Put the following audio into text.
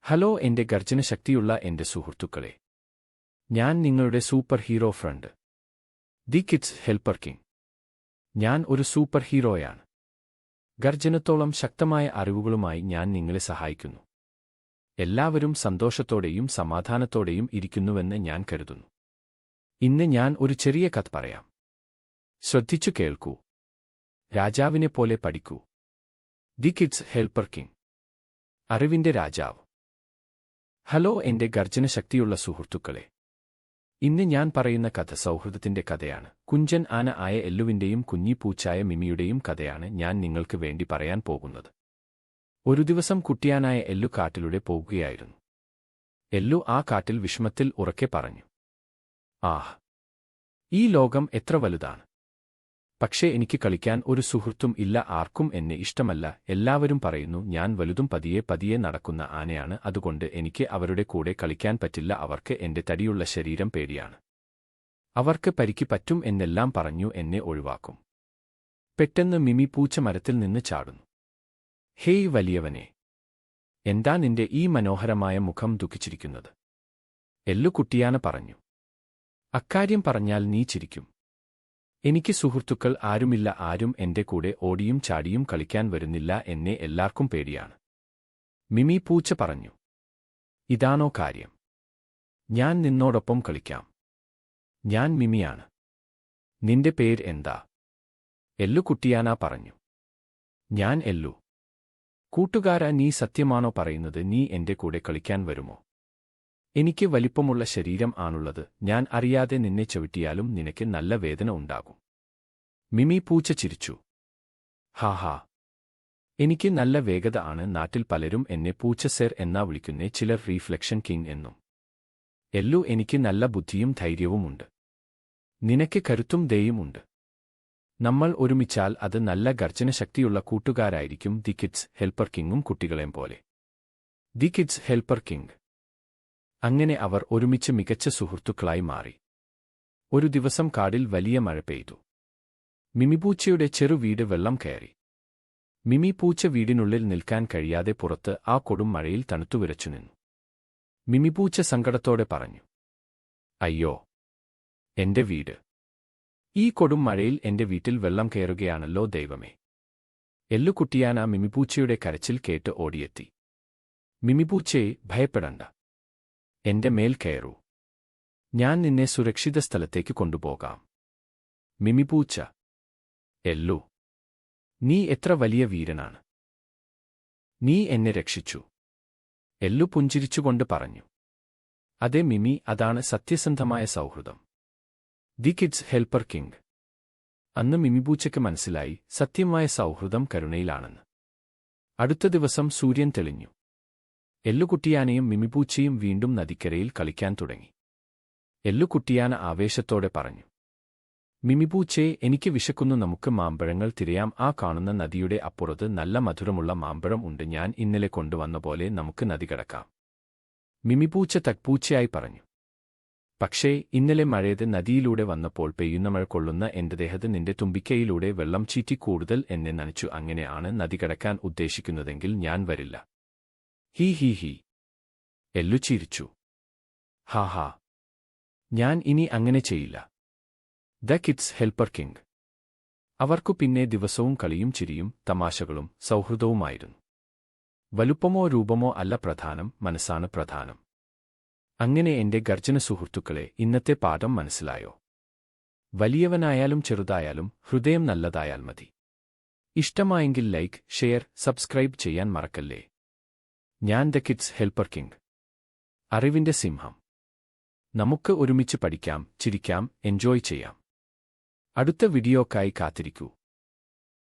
Hello എന്റെ ഗർജനശക്തിയുള്ള എന്റെ സുഹൃത്തുക്കളെ. ഞാൻ നിങ്ങളുടെ super hero friend, the kids helper king. ഞാൻ ഒരു സൂപ്പർ ഹീറോയാണ്. ഗർജനത്തോളം ശക്തമായ അറിവുകളുമായി ഞാൻ നിങ്ങളെ സഹായിക്കുന്നു. എല്ലാവരും സന്തോഷത്തോടെയും സമാധാനത്തോടെയും ഇരിക്കുന്നുവെന്ന് ഞാൻ കരുതുന്നു. ഇന്ന് ഞാൻ ഒരു ചെറിയ കഥ പറയാം. ശ്രദ്ധിച്ചു കേൾക്കൂ. രാജാവിനെപ്പോലെ പഠിക്കൂ. ദി കിഡ്സ് ഹെൽപ്പർ കിങ്, അറിവിന്റെ രാജാവ്. ഹലോ എന്റെ ഗർജനശക്തിയുള്ള സുഹൃത്തുക്കളെ. ഇന്ന് ഞാൻ പറയുന്ന കഥ സൗഹൃദത്തിന്റെ കഥയാണ്. കുഞ്ചൻ ആന ആയ എല്ലുവിന്റെയും കുഞ്ഞി പൂച്ചായ മിമിയുടെയും കഥയാണ് ഞാൻ നിങ്ങൾക്ക് വേണ്ടി പറയാൻ പോകുന്നത്. ഒരു ദിവസം കുട്ടിയാനായ എല്ലു കാട്ടിലൂടെ പോകുകയായിരുന്നു. എല്ലു ആ കാട്ടിൽ വിഷമത്തിൽ ഉറക്കെ പറഞ്ഞു, ആഹ്, ഈ ലോകം എത്ര വലുതാണ്! പക്ഷേ എനിക്ക് കളിക്കാൻ ഒരു സുഹൃത്തും ഇല്ല. ആർക്കും എന്നെ ഇഷ്ടമല്ല. എല്ലാവരും പറയുന്നു ഞാൻ വലുതും പതിയെ പതിയെ നടക്കുന്ന ആനയാണ്. അതുകൊണ്ട് എനിക്ക് അവരുടെ കൂടെ കളിക്കാൻ പറ്റില്ല. അവർക്ക് എന്റെ തടിയുള്ള ശരീരം പേടിയാണ്. അവർക്ക് പരിക്ക് പറ്റും എന്നെല്ലാം പറഞ്ഞു എന്നെ ഒഴിവാക്കും. പെട്ടെന്ന് മിമി പൂച്ച മരത്തിൽ നിന്ന് ചാടുന്നു. ഹേയ് വലിയവനെ, എന്താ നിന്റെ ഈ മനോഹരമായ മുഖം ദുഃഖിച്ചിരിക്കുന്നത്? എല്ലു കുട്ടിയാന പറഞ്ഞു. അക്കാര്യം പറഞ്ഞാൽ നീ ചിരിക്കും. എനിക്ക് സുഹൃത്തുക്കൾ ആരുമില്ല. ആരും എന്റെ കൂടെ ഓടിയും ചാടിയും കളിക്കാൻ വരുന്നില്ല. എന്നെ എല്ലാവർക്കും പേടിയാണ്. മിമി പൂച്ച പറഞ്ഞു. ഇതാണോ കാര്യം? ഞാൻ നിന്നോടൊപ്പം കളിക്കാം. ഞാൻ മിമിയാണ്. നിന്റെ പേര് എന്താ? എല്ലു കുട്ടിയാന പറഞ്ഞു. ഞാൻ എല്ലു. കൂട്ടുകാരാ, നീ സത്യമാണോ പറയുന്നത്? നീ എന്റെ കൂടെ കളിക്കാൻ വരുമോ? എനിക്ക് വലിപ്പമുള്ള ശരീരം ആണുള്ളത്. ഞാൻ അറിയാതെ നിന്നെ ചവിട്ടിയാലും നിനക്ക് നല്ല വേദന ഉണ്ടാകും. മിമി പൂച്ച ചിരിച്ചു. ഹാഹാ, എനിക്ക് നല്ല വേഗത ആണ്. നാട്ടിൽ പലരും എന്നെ പൂച്ച സർ എന്നാ വിളിക്കുന്നേ. ചിലർ റീഫ്ലക്ഷൻ കിങ് എന്നും. എല്ലു, എനിക്ക് നല്ല ബുദ്ധിയും ധൈര്യവുമുണ്ട്. നിനക്ക് കരുത്തും ദയയുമുണ്ട്. നമ്മൾ ഒരുമിച്ചാൽ അത് നല്ല ഗർജനശക്തിയുള്ള കൂട്ടുകാരായിരിക്കും. ദി കിഡ്സ് ഹെൽപ്പർ കിങ്ങും കുട്ടികളെയും പോലെ. The kids helper king. അങ്ങനെ അവർ ഒരുമിച്ച് മികച്ച സുഹൃത്തുക്കളായി മാറി. ഒരു ദിവസം കാടിൽ വലിയ മഴ പെയ്തു. മിമിപൂച്ചയുടെ ചെറു വീട് വെള്ളം കയറി. മിമി പൂച്ച വീടിനുള്ളിൽ നിൽക്കാൻ കഴിയാതെ പുറത്ത് ആ കൊടും മഴയിൽ തണുത്തുവിറച്ചു നിന്നു. മിമിപൂച്ച സങ്കടത്തോടെ പറഞ്ഞു, അയ്യോ, എന്റെ വീട്! ഈ കൊടും മഴയിൽ എന്റെ വീട്ടിൽ വെള്ളം കയറുകയാണല്ലോ ദൈവമേ! എല്ലു കുട്ടിയാന മിമിപൂച്ചയുടെ കരച്ചിൽ കേട്ട് ഓടിയെത്തി. മിമിപൂച്ചയെ, ഭയപ്പെടണ്ട. എന്റെ മേൽ കയറൂ. ഞാൻ നിന്നെ സുരക്ഷിത സ്ഥലത്തേക്ക് കൊണ്ടുപോകാം. മിമിപൂച്ച. എല്ലു, നീ എത്ര വലിയ വീരനാണ്! നീ എന്നെ രക്ഷിച്ചു. എല്ലു പുഞ്ചിരിച്ചുകൊണ്ട് പറഞ്ഞു. അതെ മിമി, അതാണ് സത്യസന്ധമായ സൗഹൃദം. The kids helper king. അന്ന് മിമിപൂച്ചയ്ക്ക് മനസ്സിലായി, സത്യമായ സൗഹൃദം കരുണയിലാണെന്ന്. അടുത്ത ദിവസം സൂര്യൻ തെളിഞ്ഞു. എല്ലുകുട്ടിയാനയും മിമിപൂച്ചയും വീണ്ടും നദിക്കരയിൽ കളിക്കാൻ തുടങ്ങി. എല്ലുകുട്ടിയാന ആവേശത്തോടെ പറഞ്ഞു, മിമിപൂച്ചയെ, എനിക്ക് വിശക്കുന്നു. നമുക്ക് മാമ്പഴങ്ങൾ തിരയാം. ആ കാണുന്ന നദിയുടെ അപ്പുറത്ത് നല്ല മധുരമുള്ള മാമ്പഴം ഉണ്ട്. ഞാൻ ഇന്നലെ കൊണ്ടുവന്ന പോലെ നമുക്ക് നദി കടക്കാം. മിമിപൂച്ച തക്പൂച്ചയായി പറഞ്ഞു. പക്ഷേ ഇന്നലെ മഴയത് നദിയിലൂടെ വന്നപ്പോൾ പെയ്യുന്ന മഴ കൊള്ളുന്ന എന്റെ ദേഹത്ത് നിന്റെ തുമ്പിക്കൈയിലൂടെ വെള്ളം ചീറ്റി കൂടുതൽ എന്നെ നനച്ചു. അങ്ങനെ ആണ് നദി കടക്കാൻ ഉദ്ദേശിക്കുന്നതെങ്കിൽ ഞാൻ വരില്ല. He he he. എല്ലു ചിരിച്ചു. ഹാഹാ, ഞാൻ ഇനി അങ്ങനെ ചെയ്യില്ല. The kids helper king. അവർക്കു പിന്നെ ദിവസവും കളിയും ചിരിയും തമാശകളും സൗഹൃദവുമായിരുന്നു. വലുപ്പമോ രൂപമോ അല്ല പ്രധാനം, മനസ്സാണ് പ്രധാനം. അങ്ങനെ എന്റെ ഗർജന സുഹൃത്തുക്കളെ, ഇന്നത്തെ പാഠം മനസ്സിലായോ? വലിയവനായാലും ചെറുതായാലും ഹൃദയം നല്ലതായാൽ മതി. ഇഷ്ടമായെങ്കിൽ ലൈക്ക്, ഷെയർ, സബ്സ്ക്രൈബ് ചെയ്യാൻ മറക്കല്ലേ. ഞാൻ ദ കിഡ്സ് ഹെൽപ്പർ കിങ്, അറിവിന്റെ സിംഹം. നമുക്ക് ഒരുമിച്ച് പഠിക്കാം, ചിരിക്കാം, എൻജോയ് ചെയ്യാം. അടുത്ത വീഡിയോക്കായി കാത്തിരിക്കൂ.